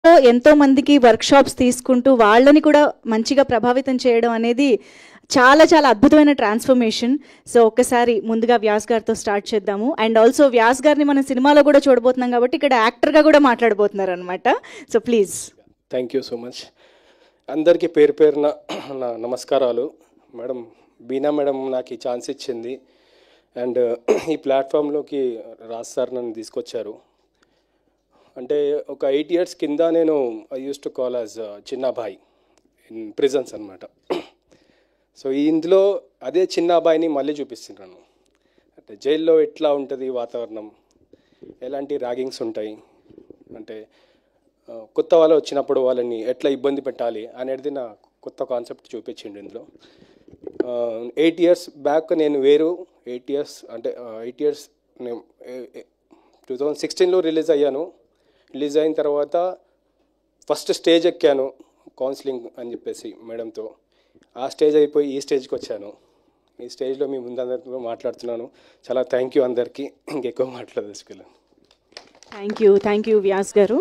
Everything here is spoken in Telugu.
ఎంతో మందికి వర్క్షాప్స్ తీసుకుంటూ వాళ్ళని కూడా మంచిగా ప్రభావితం చేయడం అనేది చాలా చాలా అద్భుతమైన ట్రాన్స్ఫర్మేషన్. సో ఒక్కసారి ముందుగా వ్యాస్ గారితో స్టార్ట్ చేద్దాము. అండ్ ఆల్సో వ్యాస్ గారిని మనం సినిమాలో కూడా చూడబోతున్నాం కాబట్టి ఇక్కడ యాక్టర్గా కూడా మాట్లాడబోతున్నారు అనమాట. So please. Thank you so much. అందరికీ పేరు పేరున నా నమస్కారాలు. మేడం బీనా మేడం నాకు ఈ ఛాన్స్ ఇచ్చింది. అండ్ ఈ ప్లాట్ఫామ్లోకి రాజ్ సార్ నన్ను తీసుకొచ్చారు. అంటే ఒక 8 years కింద నేను I use to call as Chinnabhai in prisons అనమాట. సో ఇందులో అదే చిన్నాబాయిని మళ్ళీ చూపిస్తున్నాను. అంటే జైల్లో ఎట్లా ఉంటుంది వాతావరణం, ఎలాంటి ర్యాగింగ్స్ ఉంటాయి, అంటే కొత్త వాళ్ళు వచ్చినప్పుడు వాళ్ళని ఎట్లా ఇబ్బంది పెట్టాలి అనేది నా కొత్త కాన్సెప్ట్ చూపించిండు ఇందులో. 8 years బ్యాక్ నేను వేరు. 8 years అంటే 8 years నేను 2016లో రిలీజ్ అయ్యాను. రిలీజ్ అయిన తర్వాత ఫస్ట్ స్టేజ్ ఎక్కాను కౌన్సిలింగ్ అని చెప్పేసి మేడంతో. ఆ స్టేజ్ అయిపోయి ఈ స్టేజ్కి వచ్చాను. ఈ స్టేజ్లో మీ ముందు అందరితో మాట్లాడుతున్నాను. చాలా థ్యాంక్ యూ అందరికీ. ఇంకెక్కువ మాట్లాడదలుచుకోలేను. థ్యాంక్ యూ వ్యాస్ గారు.